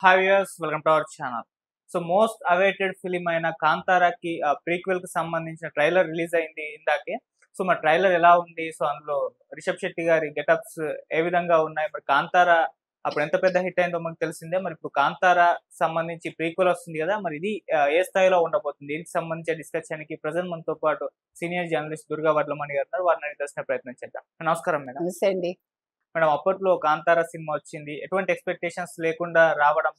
Hi viewers, welcome to our channel. So most awaited film అయిన కాంతారాకి prequel కి సంబంధించిన trailer release అయింది ఇందాకే. సో మరి ట్రైలర్ ఎలా ఉంది? సో అందులో రిషబ్ శెట్టి గారి గెటప్స్ ఏ విధంగా ఉన్నాయి? మరి కాంతారా అప్పుడు ఎంత పెద్ద హిట్ అయిందో మనకు తెలిసిందే. మరి ఇప్పుడు కాంతారా సంబంధించి ప్రీక్వెల్ వస్తుంది కదా, మరి ఇది ఏ స్థాయిలో ఉండబోతుంది? దీనికి సంబంధించి డిస్కషన్ కి ప్రజెంట్ మనతో పాటు సీనియర్ జర్నలిస్ట్ దుర్గా వడ్లమణి గారు ఉన్నారు. వారిని తెలుసుకునే ప్రయత్నం చేద్దాం. నమస్కారం మేడం. నమస్తే అండి. మేడం, అప్పట్లో కాంతారా సినిమా వచ్చింది, ఎటువంటి ఎక్స్పెక్టేషన్స్ లేకుండా రావడం,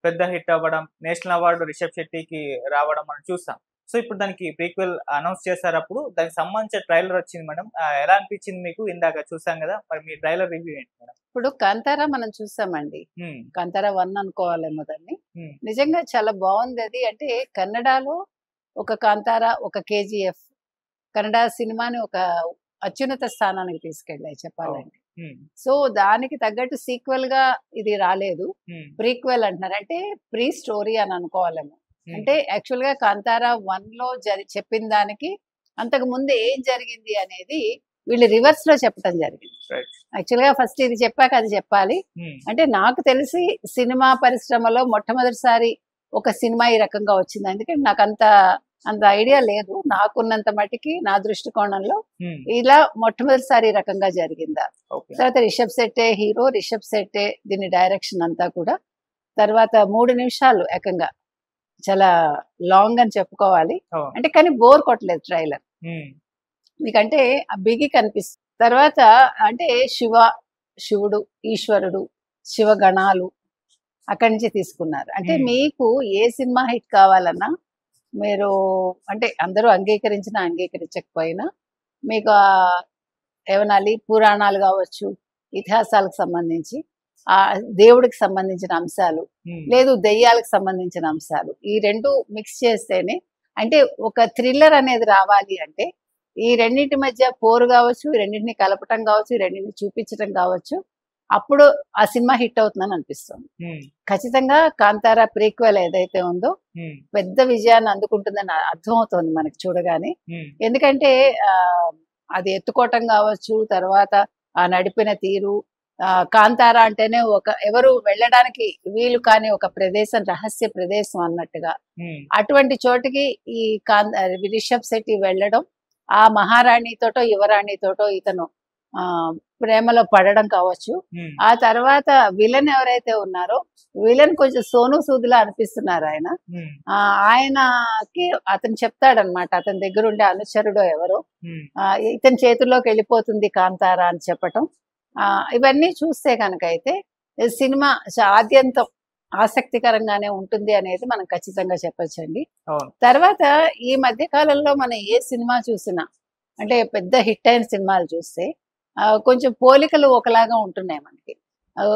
పెద్ద హిట్ అవ్వడం, నేషనల్ అవార్డు రిషబ్ శెట్టికి రావడం మనం చూసాం. సో ఇప్పుడు దానికి ప్రీక్వెల్ అనౌన్స్ చేశారు. అప్పుడు దానికి సంబంధించిన ట్రైలర్ వచ్చింది మేడం. ఎలా అనిపించింది మీకు? ఇందాక చూసాం కదా, మరి మీ ట్రైలర్ రివ్యూ ఏంటి మేడం? ఇప్పుడు కాంతారా మనం చూసామండి. కాంతారా 1 అనుకోవాలేమో దాన్ని. హ్మ్. నిజంగా చాలా బాగుంది అది. అంటే కన్నడలో ఒక కాంతారా, ఒక కేజీఎఫ్ కన్నడ సినిమాని ఒక అత్యున్నత స్థానానికి తీసుకెళ్ళాయి చెప్పాలంటే. సో దానికి తగ్గట్టు సీక్వెల్ గా ఇది రాలేదు, ప్రీక్వెల్ అంటున్నారు. అంటే ప్రీ స్టోరీ అని అనుకోవాలేమో. అంటే యాక్చువల్ గా కాంతారా 1 లో చెప్పిన దానికి అంతకు ముందు ఏం జరిగింది అనేది వీళ్ళు రివర్స్ లో చెప్పడం జరిగింది. యాక్చువల్ గా ఫస్ట్ ఇది చెప్పాక అది చెప్పాలి. అంటే నాకు తెలిసి సినిమా పరిశ్రమలో మొట్టమొదటిసారి ఒక సినిమా ఈ రకంగా వచ్చింది. అందుకే నాకు అంత ఐడియా లేదు. నాకున్నంత మటుకి నా దృష్టికోణంలో ఇలా మొట్టమొదటిసారి ఈ రకంగా జరిగిందా. తర్వాత రిషబ్ శెట్టే హీరో, రిషబ్ శెట్టే దీని డైరెక్షన్ అంతా కూడా. తర్వాత 3 నిమిషాలు ఏకంగా చాలా లాంగ్ అని చెప్పుకోవాలి. అంటే కానీ బోర్ కొట్టలేదు ట్రైలర్ మీకంటే ఆ బిగి కనిపిస్తుంది. తర్వాత అంటే శివుడు, ఈశ్వరుడు, శివగణాలు అక్కడి నుంచి తీసుకున్నారు. అంటే మీకు ఏ సినిమా హిట్ కావాలన్నా మీరు అంటే అందరూ అంగీకరించినా అంగీకరించకపోయినా మీకు ఏమనాలి, పురాణాలు కావచ్చు, ఇతిహాసాలకు సంబంధించి, ఆ దేవుడికి సంబంధించిన అంశాలు, లేదు దెయ్యాలకు సంబంధించిన అంశాలు, ఈ రెండు మిక్స్ చేస్తేనే అంటే ఒక థ్రిల్లర్ అనేది రావాలి. అంటే ఈ రెండింటి మధ్య పోరు కావచ్చు, ఈ రెండింటిని కలపటం కావచ్చు, ఈ రెండింటిని చూపించడం కావచ్చు, అప్పుడు ఆ సినిమా హిట్ అవుతుందని అనిపిస్తుంది. ఖచ్చితంగా కాంతారా ప్రీక్వెల్ ఏదైతే ఉందో పెద్ద విజయాన్ని అందుకుంటుందని అర్థమవుతోంది మనకి చూడగానే. ఎందుకంటే అది ఎత్తుకోవటం కావచ్చు, తర్వాత ఆ నడిపిన తీరు, కాంతారా అంటేనే ఎవరు వెళ్ళడానికి వీలు కాని ఒక ప్రదేశం, రహస్య ప్రదేశం అన్నట్టుగా అటువంటి చోటికి ఈ రిషబ్ శెట్టి వెళ్ళడం, ఆ మహారాణితోటో యువరాణితోటో ఇతను ప్రేమలో పడడం కావచ్చు. ఆ తర్వాత విలన్ ఎవరైతే ఉన్నారో విలన్ కొంచెం సోను సూదులా అనిపిస్తున్నారు ఆయన. ఆయనకి అతను చెప్తాడనమాట, అతని దగ్గర ఉండే అనుచరుడో ఎవరో, ఇతని చేతుల్లోకి వెళ్ళిపోతుంది కాంతారా అని చెప్పటం. ఇవన్నీ చూస్తే కనుక అయితే సినిమా ఆద్యంతం ఆసక్తికరంగానే ఉంటుంది అనేది మనం ఖచ్చితంగా చెప్పొచ్చండి. తర్వాత ఈ మధ్య కాలంలో మనం ఏ సినిమా చూసినా అంటే పెద్ద హిట్ అయిన సినిమాలు చూస్తే కొంచెం పోలికలు ఒకలాగా ఉంటున్నాయి మనకి.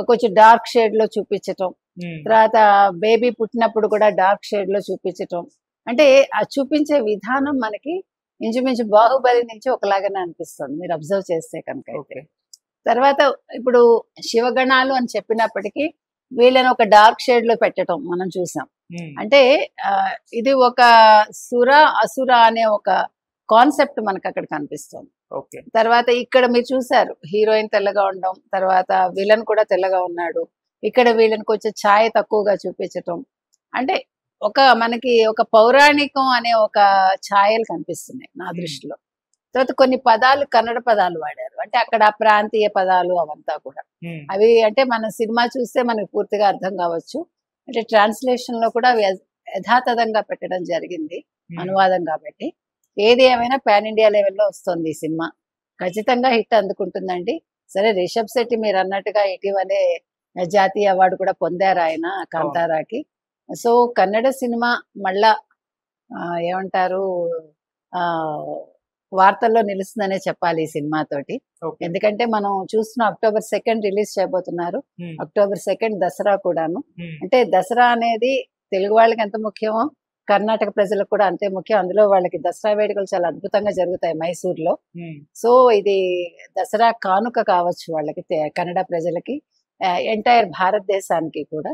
కొంచెం డార్క్ షేడ్ లో చూపించటం, తర్వాత బేబీ పుట్టినప్పుడు కూడా డార్క్ షేడ్ లో చూపించటం, అంటే ఆ చూపించే విధానం మనకి ఇంచుమించు బాహుబలి నుంచి ఒకలాగానే అనిపిస్తుంది మీరు అబ్జర్వ్ చేస్తే కనుక అయితే. తర్వాత ఇప్పుడు శివగణాలు అని చెప్పినప్పటికీ వీళ్ళని ఒక డార్క్ షేడ్ లో పెట్టడం మనం చూసాం. అంటే ఇది ఒక అసుర అనే ఒక కాన్సెప్ట్ మనకు అక్కడ కనిపిస్తుంది. తర్వాత ఇక్కడ మీరు చూసారు హీరోయిన్ తెల్లగా ఉండడం, తర్వాత విలన్ కూడా తెల్లగా ఉన్నాడు. ఇక్కడ వీళ్ళని కొంచెం ఛాయ తక్కువగా చూపించటం, అంటే మనకి ఒక పౌరాణికం అనే ఒక ఛాయలు కనిపిస్తున్నాయి నా దృష్టిలో. తర్వాత కొన్ని పదాలు కన్నడ పదాలు వాడారు, అంటే అక్కడ ప్రాంతీయ పదాలు అవంతా కూడా. అవి అంటే మన సినిమా చూస్తే మనకి పూర్తిగా అర్థం కావచ్చు, అంటే ట్రాన్స్లేషన్ లో కూడా యథాతథంగా పెట్టడం జరిగింది అనువాదం. కాబట్టి ఏది ఏమైనా పాన్ ఇండియా లెవెల్లో వస్తుంది ఈ సినిమా, ఖచ్చితంగా హిట్ అందుకుంటుందండి. సరే రిషబ్ శెట్టి మీరు అన్నట్టుగా ఇటీవలే జాతీయ అవార్డు కూడా పొందారు ఆయన కాంతారాకి. సో కన్నడ సినిమా మళ్ళా ఏమంటారు వార్తల్లో నిలుస్తుందనే చెప్పాలి ఈ సినిమాతోటి. ఎందుకంటే మనం చూస్తున్న October 2 రిలీజ్ చేయబోతున్నారు. October 2 దసరా కూడాను. అంటే దసరా అనేది తెలుగు వాళ్ళకి ఎంత ముఖ్యమో కర్ణాటక ప్రజలకు కూడా అంతే ముఖ్యం. అందులో వాళ్ళకి దసరా వేడుకలు చాలా అద్భుతంగా జరుగుతాయి మైసూర్లో. సో ఇది దసరా కానుక కావచ్చు వాళ్ళకి, కన్నడ ప్రజలకి, ఎంటైర్ భారతదేశానికి కూడా.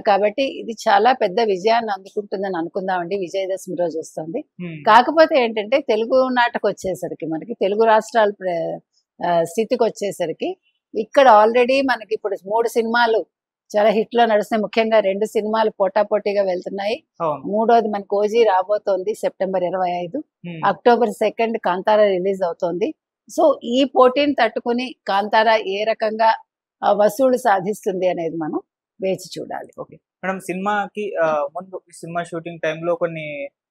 కాబట్టి ఇది చాలా పెద్ద విజయాన్ని అందుకుంటుందని అనుకుందామండి. విజయదశమి రోజు వస్తుంది. కాకపోతే ఏంటంటే తెలుగు నాటకు వచ్చేసరికి, మనకి తెలుగు రాష్ట్రాల స్థితికి వచ్చేసరికి ఇక్కడ ఆల్రెడీ మనకి ఇప్పుడు 3 సినిమాలు చాలా హిట్ లో నడుస్తున్నాయి. ముఖ్యంగా 2 సినిమాలు పోటాపోటీగా వెళ్తున్నాయి. అవును. మూడోది మనకు ఓజీ రాబోతోంది సెప్టెంబర్ 25. అక్టోబర్ 2 కాంతారా రిలీజ్ అవుతోంది. సో ఈ పోటీని తట్టుకుని కాంతారా ఏ రకంగా వసూళ్లు సాధిస్తుంది అనేది మనం వేచి చూడాలి. ఓకే మేడం, సినిమాకి ముందు సినిమా షూటింగ్ టైంలో కొన్ని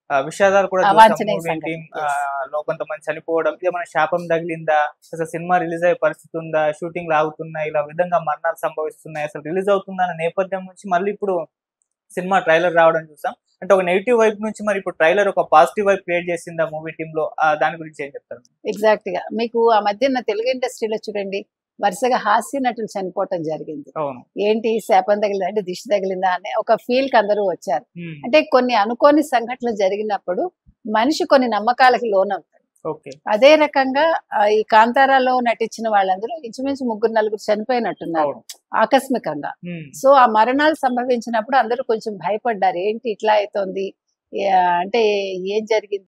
విషాదాలు కూడా అవాంఛనీయ టీం సంఘటనలు. Yes. లో కొంతమంది చనిపోవడం, ఏమైనా శాపం తగిలిందా, అసలు సినిమా రిలీజ్ అయ్యే పరిస్థితి ఉందా, షూటింగ్ ఆగుతున్నాయి, ఇలా విధంగా మరణాలు సంభవిస్తున్నాయి, అసలు రిలీజ్ అవుతుందా అనే నేపథ్యం నుంచి మళ్ళీ ఇప్పుడు సినిమా ట్రైలర్ రావడం చూసాం. అంటే ఒక నెగిటివ్ వైపు నుంచి మరి ఇప్పుడు ట్రైలర్ ఒక పాజిటివ్ వైపు క్రియేట్ చేసిందా మూవీ టీమ్ లో, దాని గురించి ఏం చెప్తారు? ఎగ్జాక్ట్ గా మీకు ఆ మధ్య తెలుగు ఇండస్ట్రీలో చూడండి వరుసగా హాస్య నటులు చనిపోవటం జరిగింది. అవును. ఏంటి శాపం తగిలిందా అంటే దిష్టి తగిలిందా అనే ఒక ఫీల్ కి అందరూ వచ్చారు. అంటే కొన్ని అనుకోని సంఘటనలు జరిగినప్పుడు మనిషి కొన్ని నమ్మకాలకి లోనవుతాడు. ఓకే. అదే రకంగా ఈ కాంతారాలో నటించిన వాళ్ళందరూ ఇంచుమించు 3-4 చనిపోయినట్టున్నారు ఆకస్మికంగా. సో ఆ మరణాలు సంభవించినప్పుడు అందరూ కొంచెం భయపడ్డారు, ఏంటి ఇట్లా అవుతోంది, అంటే ఏం జరిగింది